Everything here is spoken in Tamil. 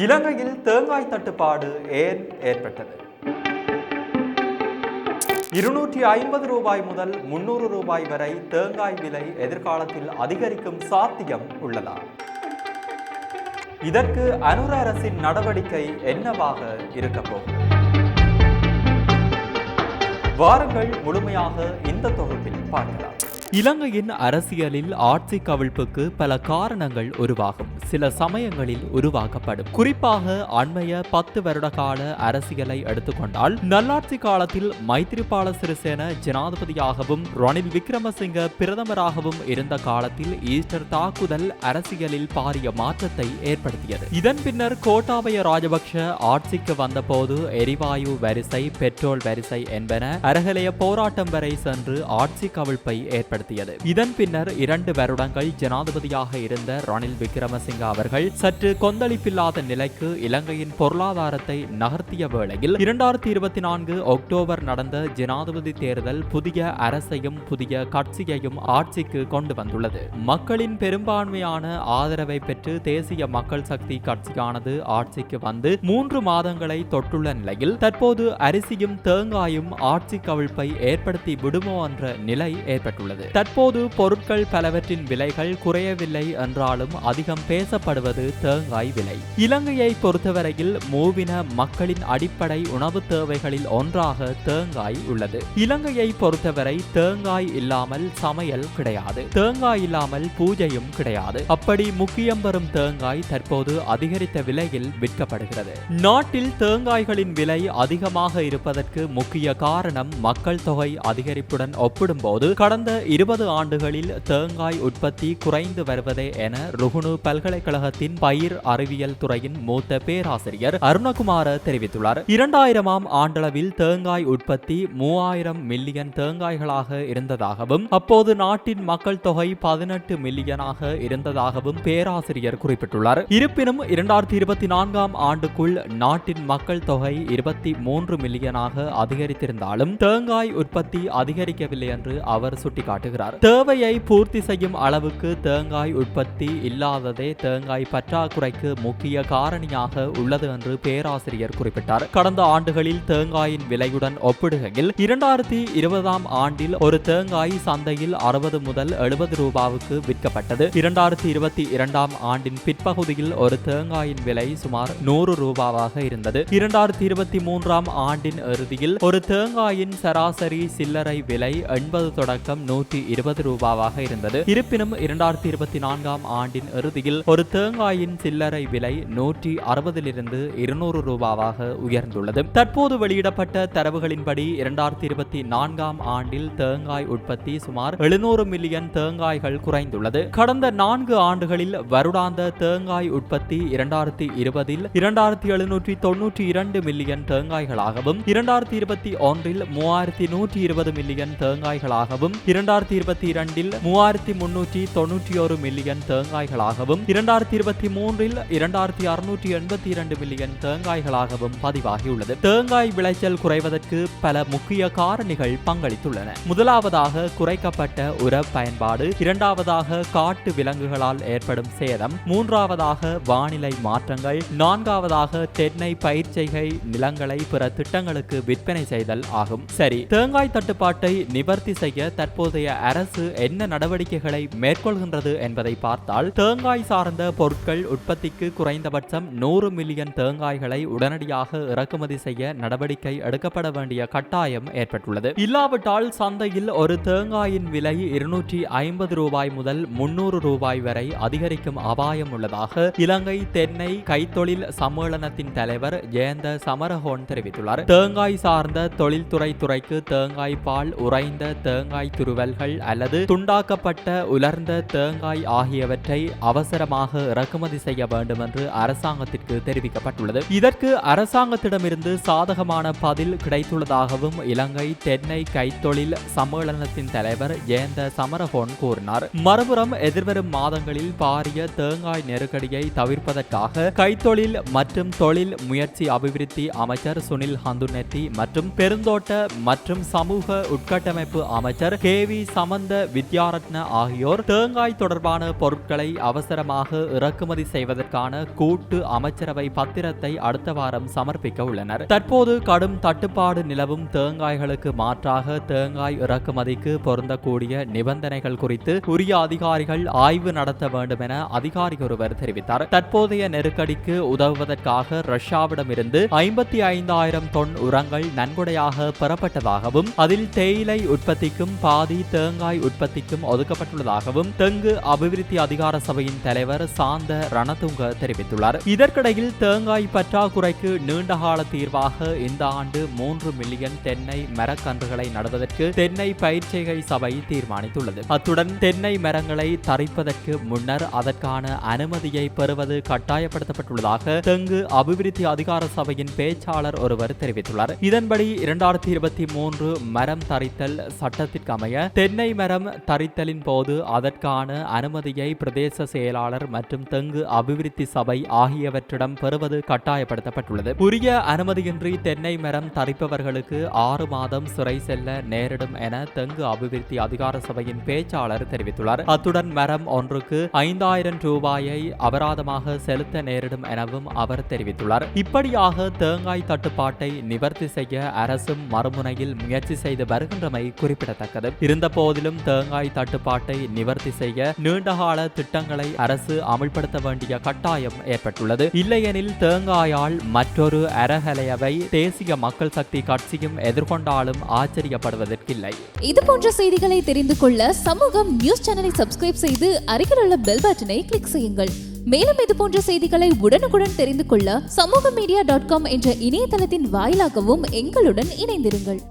இலங்கையில் தேங்காய் தட்டுப்பாடு ஏன் ஏற்பட்டது? 250 ரூபாய் முதல் 300 ரூபாய் வரை தேங்காய் விலை எதிர்காலத்தில் அதிகரிக்கும் சாத்தியம் உள்ளதா? இதற்கு அனுர அரசின் நடவடிக்கை என்னவாக இருக்க போகிறது? வாருங்கள் முழுமையாக இந்த தொகுப்பில் பார்க்கலாம். இலங்கையின் அரசியலில் ஆட்சி கவிழ்ப்புக்கு பல காரணங்கள் உருவாகும். சில சமயங்களில் உருவாக்கப்படும். குறிப்பாக அண்மைய 10 வருட கால அரசியலை எடுத்துக்கொண்டால், நல்லாட்சி காலத்தில் மைத்திரிபால சிறிசேன ஜனாதிபதியாகவும் ரணில் விக்ரமசிங்க பிரதமராகவும் இருந்த காலத்தில் ஈஸ்டர் தாக்குதல் அரசியலில் பாரிய மாற்றத்தை ஏற்படுத்தியது. இதன் பின்னர் கோட்டாபய ராஜபக்ஷ ஆட்சிக்கு வந்தபோது எரிவாயு வரிசை, பெட்ரோல் வரிசை என்பன அரகலைய போராட்டம் வரை சென்று ஆட்சி கவிழ்ப்பை ஏற்படுத்தியது. இதன் பின்னர் 2 வருடங்கள் ஜனாதிபதியாக இருந்த ரணில் விக்ரமசிங்க அவர்கள் சற்று கொந்தளிப்பில்லாத நிலைக்கு இலங்கையின் பொருளாதாரத்தை நகர்த்திய வேளையில் 2024 அக்டோபர் நடந்த ஜனாதிபதி தேர்தல் புதிய அரசையும் புதிய கட்சியையும் ஆட்சிக்கு கொண்டு வந்துள்ளது. மக்களின் பெரும்பான்மையான ஆதரவை பெற்று தேசிய மக்கள் சக்தி கட்சியானது ஆட்சிக்கு வந்து 3 மாதங்களை தொட்டுள்ள நிலையில் தற்போது அரிசியும் தேங்காயும் ஆட்சி கவிழ்ப்பை ஏற்படுத்தி விடுமோ என்ற நிலை ஏற்பட்டுள்ளது. தற்போது பொருட்கள் பலவற்றின் விலைகள் குறையவில்லை என்றாலும் அதிகம் பேசப்படுவது தேங்காய் விலை. இலங்கையை பொறுத்தவரையில் மூவின மக்களின் அடிப்படை உணவு தேவைகளில் ஒன்றாக தேங்காய் உள்ளது. இலங்கையை பொறுத்தவரை தேங்காய் இல்லாமல் சமையல் கிடையாது, தேங்காய் இல்லாமல் பூஜையும் கிடையாது. அப்படி முக்கியம் பெறும் தேங்காய் தற்போது அதிகரித்த விலையில் விற்கப்படுகிறது. நாட்டில் தேங்காய்களின் விலை அதிகமாக இருப்பதற்கு முக்கிய காரணம் மக்கள் தொகை அதிகரிப்புடன் ஒப்பிடும்போது கடந்த 20 ஆண்டுகளில் தேங்காய் உற்பத்தி குறைந்து வருவதே என ருகுணு பல்கலைக்கழகத்தின் பயிர் அறிவியல் துறையின் மூத்த பேராசிரியர் அருணகுமார தெரிவித்துள்ளார். 2000ஆம் ஆண்டளவில் தேங்காய் உற்பத்தி 3000 மில்லியன் தேங்காய்களாக இருந்ததாகவும் அப்போது நாட்டின் மக்கள் தொகை 18 மில்லியனாக இருந்ததாகவும் பேராசிரியர் குறிப்பிட்டுள்ளார். இருப்பினும் 2024ஆம் ஆண்டுக்குள் நாட்டின் மக்கள் தொகை 23 மில்லியனாக அதிகரித்திருந்தாலும் தேங்காய் உற்பத்தி அதிகரிக்கவில்லை என்று அவர் சுட்டிக்காட்டுகிறார். தேவையை பூர்த்தி செய்யும் அளவுக்கு தேங்காய் உற்பத்தி இல்லாததே தேங்காய் பற்றாக்குறைக்கு முக்கிய காரணியாக உள்ளது என்று பேராசிரியர் குறிப்பிட்டார். கடந்த ஆண்டுகளில் தேங்காயின் விலையுடன் ஒப்பிடுகையில் 2020ஆம் ஆண்டில் ஒரு தேங்காய் சந்தையில் 60 முதல் 70 ரூபாவுக்கு விற்கப்பட்டது. 2022ஆம் ஆண்டின் பிற்பகுதியில் ஒரு தேங்காயின் விலை சுமார் 100 ரூபாவாக இருந்தது. 2023ஆம் ஆண்டின் இறுதியில் ஒரு தேங்காயின் சராசரி சில்லறை விலை 80 தொடக்கம் 120 ரூபாவாக இருந்தது. இருப்பினும் 2024ஆம் ஆண்டின் இறுதியில் ஒரு தேங்காயின் சில்லறை விலை 160 200 ரூபாவாக உயர்ந்துள்ளது. தற்போது வெளியிடப்பட்ட தரவுகளின்படி 2024ஆம் ஆண்டில் தேங்காய் உற்பத்தி சுமார் 700 மில்லியன் தேங்காய்கள் குறைந்துள்ளது. கடந்த 4 ஆண்டுகளில் வருடாந்த தேங்காய் உற்பத்தி 2020இல் 2792 மில்லியன் தேங்காய்களாகவும் 2021இல் 3120 மில்லியன் தேங்காய்களாகவும் 2022இல் 3391 மில்லியன் தேங்காய்களாகவும் 2023இல் 2682 மில்லியன் தேங்காய்களாகவும் பதிவாகியுள்ளது. தேங்காய் விளைச்சல் குறைவதற்கு பல முக்கிய காரணிகள் பங்களித்துள்ளன. முதலாவதாக குறைக்கப்பட்ட உர பயன்பாடு, இரண்டாவதாக காட்டு விலங்குகளால் ஏற்படும் சேதம், மூன்றாவதாக வானிலை மாற்றங்கள், நான்காவதாக தென்னை பயிர்ச்செய்கை நிலங்களை பிற திட்டங்களுக்கு விற்பனை செய்தல் ஆகும். சரி, தேங்காய் தட்டுப்பாட்டை நிவர்த்தி செய்ய தற்போதைய அரசு என்ன நடவடிக்கைகளை மேற்கொள்கின்றது என்பதை பார்த்தால், தேங்காய் சார்ந்த பொருட்கள் உற்பத்திக்கு குறைந்தபட்சம் 100 மில்லியன் தேங்காய்களை உடனடியாக இறக்குமதி செய்ய நடவடிக்கை எடுக்கப்பட வேண்டிய கட்டாயம் ஏற்பட்டுள்ளது. இல்லாவிட்டால் சந்தையில் ஒரு தேங்காயின் விலை 250 ரூபாய் முதல் 300 ரூபாய் வரை அதிகரிக்கும் அபாயம் உள்ளதாக இலங்கை தென்னை கைத்தொழில் சம்மேளனத்தின் தலைவர் ஜெயந்த சமரஹோன் தெரிவித்துள்ளார். தேங்காய் சார்ந்த தொழில்துறை துறைக்கு தேங்காய் பால், உறைந்த தேங்காய் துருவல்கள் அல்லது துண்டாக்கப்பட்ட உலர்ந்த தேங்காய் ஆகியவற்றை அவசரமாக இறக்குமதி செய்ய வேண்டும் என்று அரசாங்கத்திற்கு தெரிவிக்கப்பட்டுள்ளது. இதற்கு அரசாங்கத்திடமிருந்து சாதகமான பதில் கிடைத்துள்ளதாகவும் இலங்கை தென்னை கைத்தொழில் சம்மேளனத்தின் தலைவர் ஜெயந்த சமரஹோன் கூறினார். மறுபுறம் எதிர்வரும் மாதங்களில் பாரிய தேங்காய் நெருக்கடியை தவிர்ப்பதற்காக கைத்தொழில் மற்றும் தொழில் முயற்சி அபிவிருத்தி அமைச்சர் சுனில் ஹந்துனெத்தி மற்றும் பெருந்தோட்ட மற்றும் சமூக உட்கட்டமைப்பு அமைச்சர் KV சமந்த வித்யாரத்ன ஆகியோர் தேங்காய் தொடர்பான பொருட்களை அவசரமாக இறக்குமதி செய்வதற்கான கூட்டு அமைச்சரவை பத்திரத்தை அடுத்த வாரம் சமர்ப்பிக்க உள்ளனர். தற்போது கடும் தட்டுப்பாடு நிலவும் தேங்காய்களுக்கு மாற்றாக தேங்காய் இறக்குமதிக்கு பொருந்தக்கூடிய நிபந்தனைகள் குறித்து உரிய அதிகாரிகள் ஆய்வு நடத்த வேண்டும் என அதிகாரி ஒருவர் தெரிவித்தார். தற்போதைய நெருக்கடிக்கு உதவுவதற்காக ரஷ்யாவிடமிருந்து 55,000 தொன் உரங்கள் நன்கொடையாக பெறப்பட்டதாகவும் அதில் தேயிலை உற்பத்திக்கும் பாதி தேங்காய் உற்பத்திக்கும் ஒதுக்கப்பட்டுள்ளதாகவும் தெங்கு அபிவிருத்தி அதிகார சபையின் தலைவர் சாந்த ரணதுங்க தெரிவித்துள்ளார். இதற்கிடையில் தேங்காய் பற்றாக்குறைக்கு நீண்டகால தீர்வாக இந்த ஆண்டு 3 மில்லியன் தென்னை மரக்கன்றுகளை நடுவதற்கு தென்னை பயிர்ச்செய்கை சபை தீர்மானித்துள்ளது. அத்துடன் தென்னை மரங்களை தரிப்பதற்கு முன்னர் அதற்கான அனுமதியை பெறுவது கட்டாயப்படுத்தப்பட்டுள்ளதாக தெங்கு அபிவிருத்தி அதிகார சபையின் பேச்சாளர் ஒருவர் தெரிவித்துள்ளார். இதன்படி 2023 மரம் தரித்தல் சட்டத்திற்கமைய தென்னை மரம் தரித்தலின் போது அதற்கான அனுமதியை பிரதேச செயலாளர் மற்றும் தெங்கு அபிவிருத்தி சபை ஆகியவற்றிடம் பெறுவது கட்டாயப்படுத்தப்பட்டுள்ளது. உரிய அனுமதியின்றி தென்னை மரம் தரிப்பவர்களுக்கு 6 மாதம் சிறை செல்ல நேரிடும் என தெங்கு அபிவிருத்தி அதிகார சபையின் பேச்சாளர் தெரிவித்துள்ளார். அத்துடன் மரம் ஒன்றுக்கு 5,000 ரூபாயை அபராதமாக செலுத்த நேரிடும் எனவும் அவர் தெரிவித்துள்ளார். இப்படியாக தேங்காய் தட்டுப்பாட்டை நிவர்த்தி செய்ய அரசும் மறுமுனையில் முயற்சி செய்து வருகின்றமை குறிப்பிடத்தக்கது. இருந்த போதிலும் தேங்காய் தட்டுப்பாட்டை நிவர்த்தி செய்ய நீண்டகால திட்டங்களை அரசு அமல்படுத்த வேண்டிய கட்டாயம் ஏற்பட்டுள்ளது. இல்லையெனில் தேங்காயால் மற்றொரு அரகலையவை தேசிய மக்கள் சக்தி கட்சியும் எதிர்கொண்டாலும் ஆச்சரியப்படுவதற்கில்லை. இது போன்ற செய்திகளை தெரிந்து கொள்ள சமூகம் நியூஸ் சேனலை சப்ஸ்கிரைப் செய்து அருகில் உள்ள பெல் பட்டனை கிளிக் செய்யுங்கள். மேலும் இது போன்ற செய்திகளை உடனுக்குடன் தெரிந்து கொள்ள சமூகமீடியா.com என்ற இணையதளத்தின் வாயிலாகவும் எங்களுடன் இணைந்திருங்கள்.